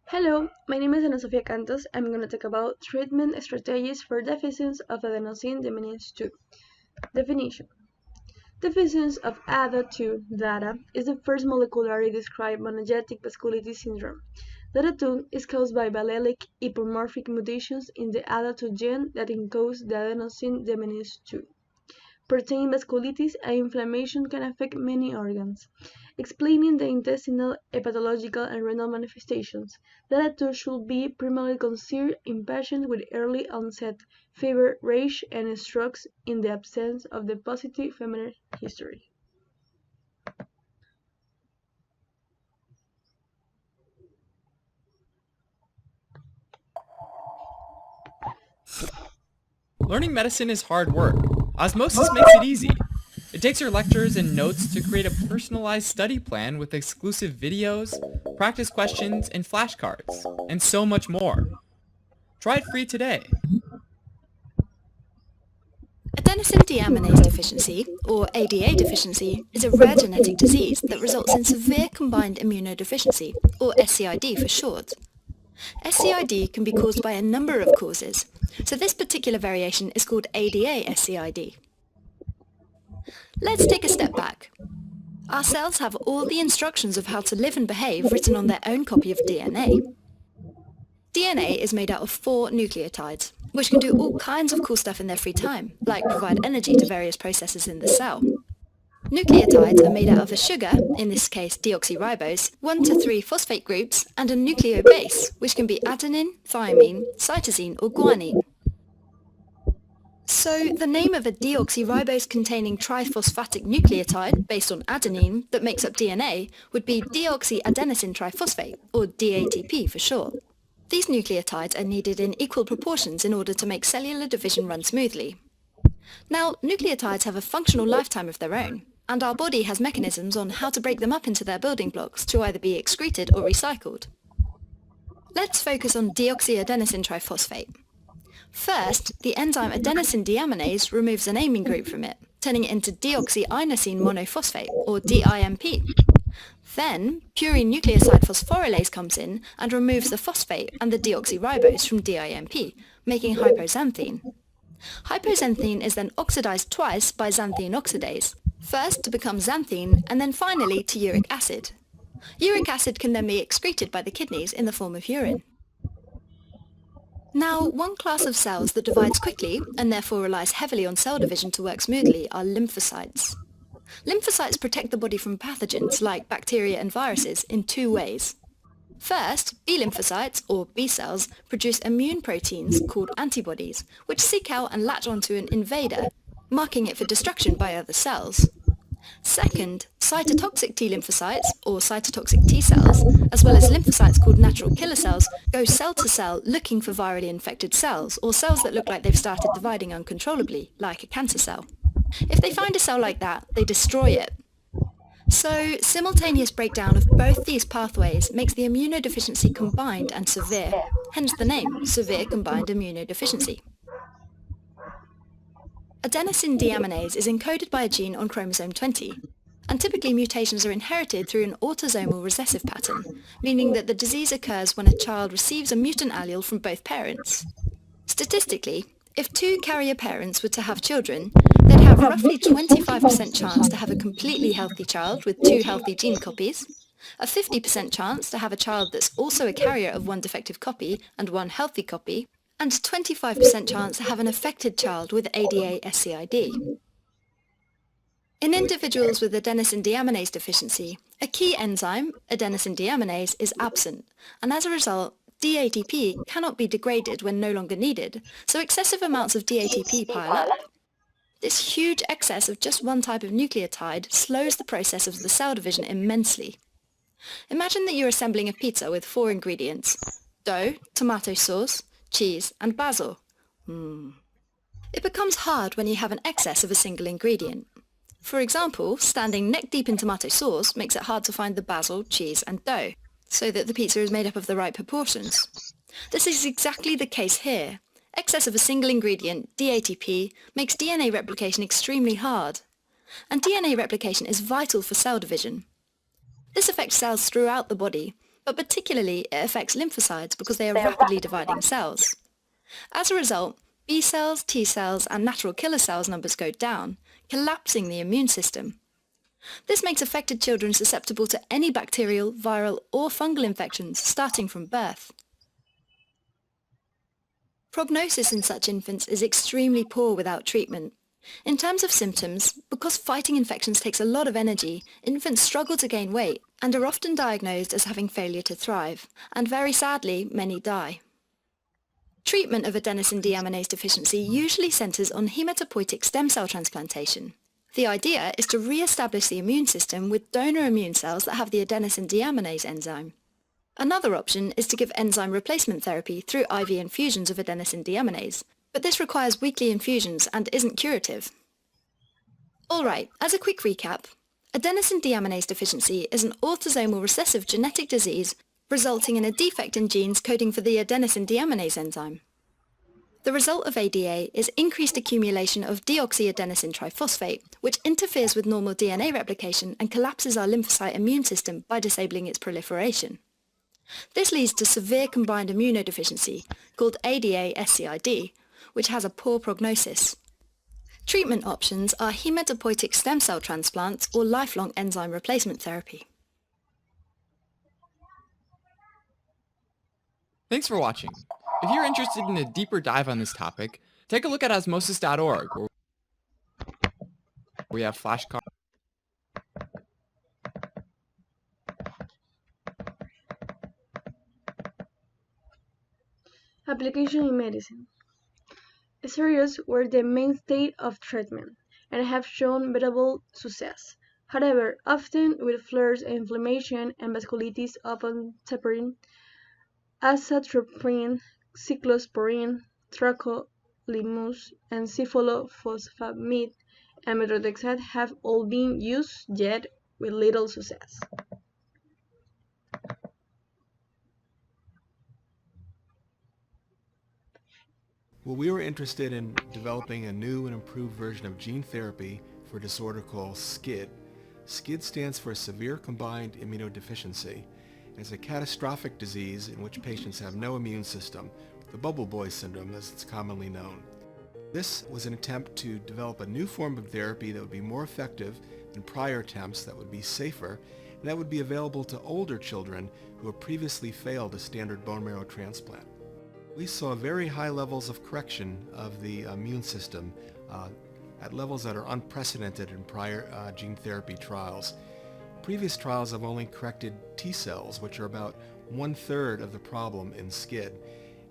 Hello, my name is Ana Sofia Cantos. I'm going to talk about treatment strategies for deficiency of adenosine deaminase 2. Definition. Deficiency of ADA2 data is the first molecularly described monogenic vasculitis syndrome. DATA2 is caused by allelic hypomorphic mutations in the ADA2 gene that encodes the adenosine deaminase 2. Protein vasculitis and inflammation can affect many organs, explaining the intestinal, hepatological, and renal manifestations. Data 2 should be primarily considered in patients with early onset fever, rash, and strokes in the absence of the positive family history. Learning medicine is hard work. Osmosis makes it easy. It takes your lectures and notes to create a personalized study plan with exclusive videos, practice questions, and flashcards, and so much more. Try it free today. Adenosine deaminase deficiency, or ADA deficiency, is a rare genetic disease that results in severe combined immunodeficiency, or SCID for short. SCID can be caused by a number of causes, so this particular variation is called ADA SCID. Let's take a step back. Our cells have all the instructions of how to live and behave written on their own copy of DNA. DNA is made out of 4 nucleotides, which can do all kinds of cool stuff in their free time, like provide energy to various processes in the cell. Nucleotides are made out of a sugar, in this case deoxyribose, 1 to 3 phosphate groups, and a nucleobase, which can be adenine, thymine, cytosine, or guanine. So the name of a deoxyribose-containing triphosphatic nucleotide, based on adenine, that makes up DNA, would be deoxyadenosine triphosphate, or DATP for short. These nucleotides are needed in equal proportions in order to make cellular division run smoothly. Now, nucleotides have a functional lifetime of their own, and our body has mechanisms on how to break them up into their building blocks to either be excreted or recycled. Let's focus on deoxyadenosine triphosphate. First, the enzyme adenosine deaminase removes an amine group from it, turning it into deoxyinosine monophosphate, or DIMP. Then, purine nucleoside phosphorylase comes in and removes the phosphate and the deoxyribose from DIMP, making hypoxanthine. Hypoxanthine is then oxidized twice by xanthine oxidase, first to become xanthine and then finally to uric acid. Uric acid can then be excreted by the kidneys in the form of urine. Now, one class of cells that divides quickly and therefore relies heavily on cell division to work smoothly are lymphocytes. Lymphocytes protect the body from pathogens like bacteria and viruses in 2 ways. First, B lymphocytes, or B cells, produce immune proteins called antibodies, which seek out and latch onto an invader, marking it for destruction by other cells. Second, cytotoxic T lymphocytes, or cytotoxic T cells, as well as lymphocytes called natural killer cells, go cell to cell looking for virally infected cells, or cells that look like they've started dividing uncontrollably, like a cancer cell. If they find a cell like that, they destroy it. So, simultaneous breakdown of both these pathways makes the immunodeficiency combined and severe, hence the name, severe combined immunodeficiency. Adenosine deaminase is encoded by a gene on chromosome 20, and typically mutations are inherited through an autosomal recessive pattern, meaning that the disease occurs when a child receives a mutant allele from both parents. Statistically, if 2 carrier parents were to have children, they'd have roughly 25% chance to have a completely healthy child with 2 healthy gene copies, a 50% chance to have a child that's also a carrier of 1 defective copy and 1 healthy copy, and 25% chance to have an affected child with ADA SCID. In individuals with adenosine deaminase deficiency, a key enzyme, adenosine deaminase, is absent, and as a result, DATP cannot be degraded when no longer needed, so excessive amounts of DATP pile up. This huge excess of just one type of nucleotide slows the process of the cell division immensely. Imagine that you're assembling a pizza with 4 ingredients: dough, tomato sauce, cheese, and basil. It becomes hard when you have an excess of a single ingredient. For example, standing neck deep in tomato sauce makes it hard to find the basil, cheese, and dough, so that the pizza is made up of the right proportions. This is exactly the case here. Excess of a single ingredient, DATP, makes DNA replication extremely hard. And DNA replication is vital for cell division. This affects cells throughout the body, but particularly it affects lymphocytes because they are rapidly dividing cells. As a result, B cells, T cells, and natural killer cells numbers go down, collapsing the immune system. This makes affected children susceptible to any bacterial, viral, or fungal infections starting from birth. Prognosis in such infants is extremely poor without treatment. In terms of symptoms, because fighting infections takes a lot of energy, infants struggle to gain weight and are often diagnosed as having failure to thrive, and very sadly, many die. Treatment of adenosine deaminase deficiency usually centres on hematopoietic stem cell transplantation. The idea is to re-establish the immune system with donor immune cells that have the adenosine deaminase enzyme. Another option is to give enzyme replacement therapy through IV infusions of adenosine deaminase, but this requires weekly infusions and isn't curative. Alright, as a quick recap, adenosine deaminase deficiency is an autosomal recessive genetic disease resulting in a defect in genes coding for the adenosine deaminase enzyme. The result of ADA is increased accumulation of deoxyadenosine triphosphate, which interferes with normal DNA replication and collapses our lymphocyte immune system by disabling its proliferation. This leads to severe combined immunodeficiency, called ADA-SCID, which has a poor prognosis. Treatment options are hematopoietic stem cell transplants or lifelong enzyme replacement therapy. Thanks for watching. If you're interested in a deeper dive on this topic, take a look at osmosis.org, where we have flashcards. Application in medicine. Steroids were the mainstay of treatment and have shown notable success. However, often with flares and inflammation and vasculitis of azathioprine, azathioprine, cyclosporine, tacrolimus, and cephalosphamide and methotrexate have all been used, yet with little success. Well, we were interested in developing a new and improved version of gene therapy for a disorder called SCID. SCID stands for Severe Combined Immunodeficiency. It's a catastrophic disease in which patients have no immune system, the bubble boy syndrome as it's commonly known. This was an attempt to develop a new form of therapy that would be more effective than prior attempts, that would be safer, and that would be available to older children who have previously failed a standard bone marrow transplant. We saw very high levels of correction of the immune system at levels that are unprecedented in prior gene therapy trials. Previous trials have only corrected T cells, which are about 1/3 of the problem in SCID.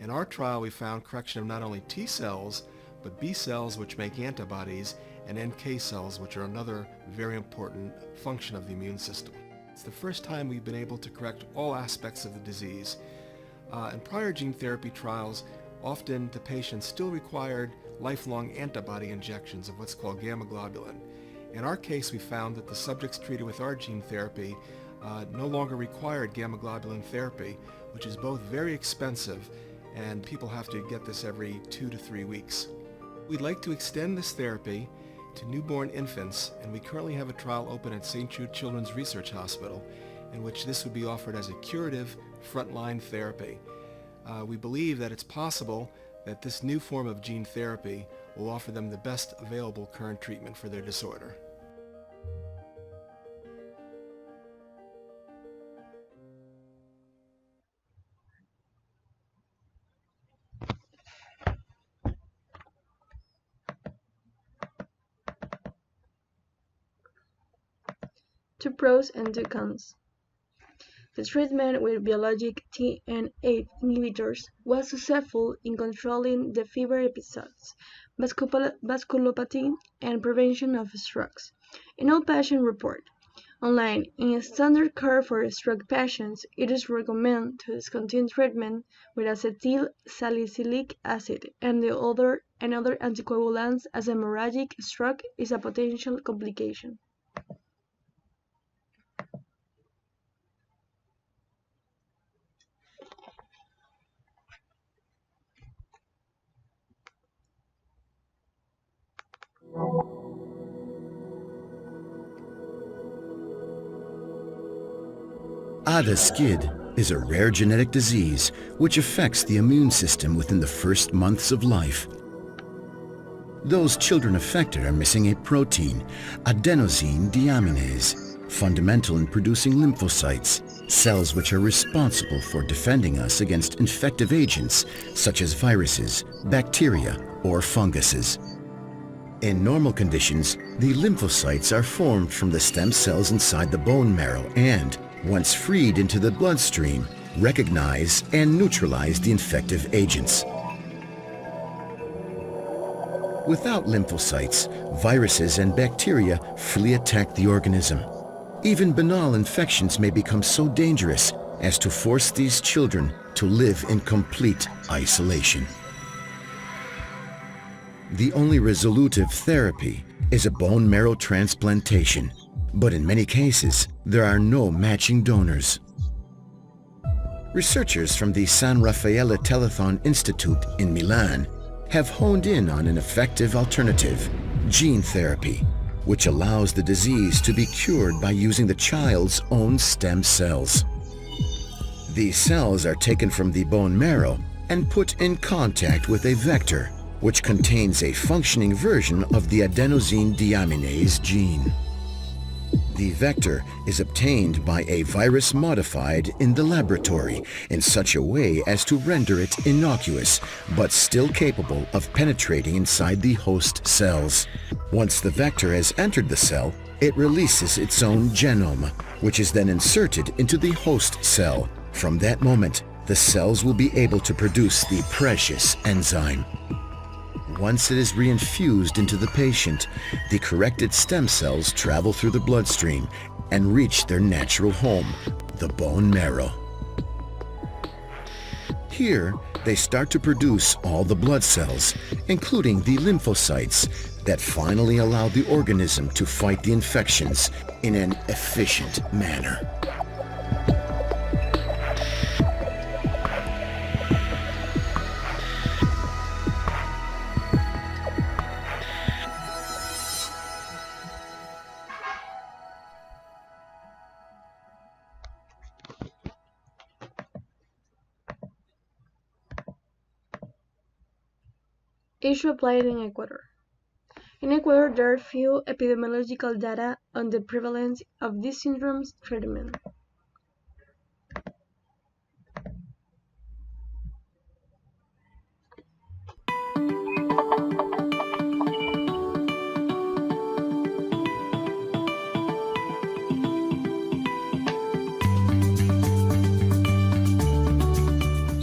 In our trial, we found correction of not only T cells, but B cells, which make antibodies, and NK cells, which are another very important function of the immune system. It's the first time we've been able to correct all aspects of the disease. In prior gene therapy trials, often the patients still required lifelong antibody injections of what's called gamma globulin. In our case, we found that the subjects treated with our gene therapy no longer required gamma globulin therapy, which is both very expensive and people have to get this every 2 to 3 weeks. We'd like to extend this therapy to newborn infants, and we currently have a trial open at St. Jude Children's Research Hospital in which this would be offered as a curative frontline therapy. We believe that it's possible that this new form of gene therapy will offer them the best available current treatment for their disorder. Two pros and two cons. The treatment with biologic TNF inhibitors was successful in controlling the fever episodes, vasculopathy, and prevention of strokes. In all patient report, online, in standard care for stroke patients, it is recommended to discontinue treatment with acetyl salicylic acid and other anticoagulants as hemorrhagic stroke is a potential complication. ADA-SCID is a rare genetic disease which affects the immune system within the first months of life. Those children affected are missing a protein, adenosine deaminase, fundamental in producing lymphocytes, cells which are responsible for defending us against infective agents such as viruses, bacteria, or funguses. In normal conditions, the lymphocytes are formed from the stem cells inside the bone marrow and, once freed into the bloodstream, recognize and neutralize the infective agents. Without lymphocytes, viruses and bacteria freely attack the organism. Even banal infections may become so dangerous as to force these children to live in complete isolation. The only resolutive therapy is a bone marrow transplantation, but in many cases, there are no matching donors. Researchers from the San Raffaele Telethon Institute in Milan have honed in on an effective alternative, gene therapy, which allows the disease to be cured by using the child's own stem cells. These cells are taken from the bone marrow and put in contact with a vector, which contains a functioning version of the adenosine deaminase gene. The vector is obtained by a virus modified in the laboratory in such a way as to render it innocuous, but still capable of penetrating inside the host cells. Once the vector has entered the cell, it releases its own genome, which is then inserted into the host cell. From that moment, the cells will be able to produce the precious enzyme. Once it is reinfused into the patient, the corrected stem cells travel through the bloodstream and reach their natural home, the bone marrow. Here, they start to produce all the blood cells, including the lymphocytes, that finally allow the organism to fight the infections in an efficient manner. Issue applied in Ecuador. In Ecuador, there are few epidemiological data on the prevalence of this syndrome's treatment.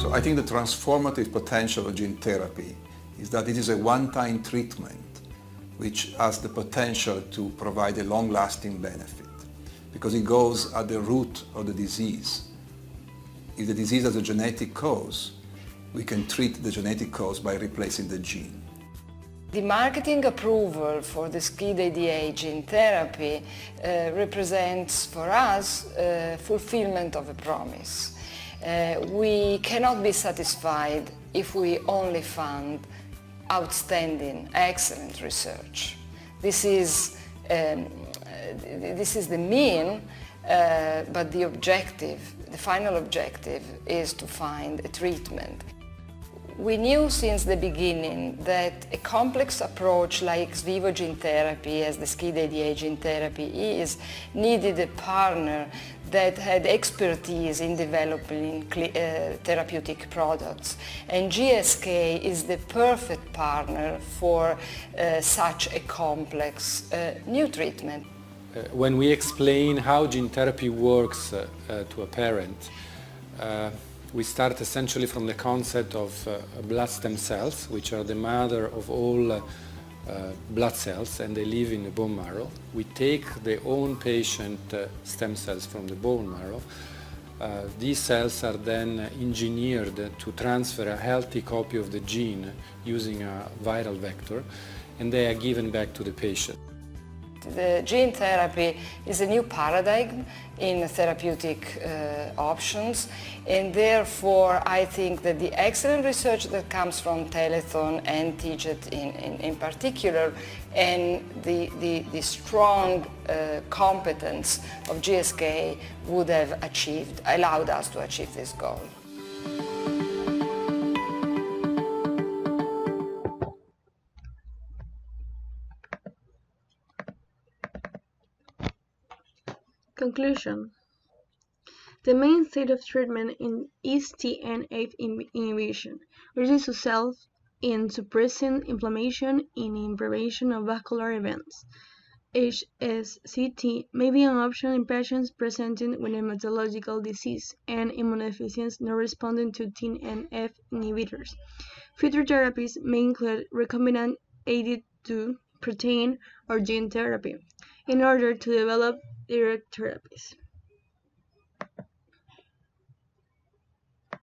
So I think the transformative potential of gene therapy is that it is a one-time treatment which has the potential to provide a long-lasting benefit because it goes at the root of the disease. If the disease has a genetic cause, we can treat the genetic cause by replacing the gene. The marketing approval for the SCID-ADA gene therapy represents for us fulfillment of a promise. We cannot be satisfied if we only fund outstanding, excellent research. This is the mean, but the objective, the final objective, is to find a treatment. We knew since the beginning that a complex approach like ex vivo gene therapy, as the SCID-ADA gene therapy is, needed a partner that had expertise in developing therapeutic products. And GSK is the perfect partner for such a complex new treatment. When we explain how gene therapy works to a parent, we start essentially from the concept of blood stem cells, which are the mother of all blood cells, and they live in the bone marrow. We take the own patient stem cells from the bone marrow. These cells are then engineered to transfer a healthy copy of the gene using a viral vector, and they are given back to the patient. The gene therapy is a new paradigm in therapeutic options, and therefore I think that the excellent research that comes from Telethon and TIGET in particular, and the strong competence of GSK would have allowed us to achieve this goal. Conclusion. The mainstay of treatment is TNF inhibition, which is itself in suppressing inflammation and in prevention of vascular events. HSCT may be an option in patients presenting with hematological disease and immunodeficiency not responding to TNF inhibitors. Future therapies may include recombinant AD2 protein or gene therapy in order to develop direct therapies.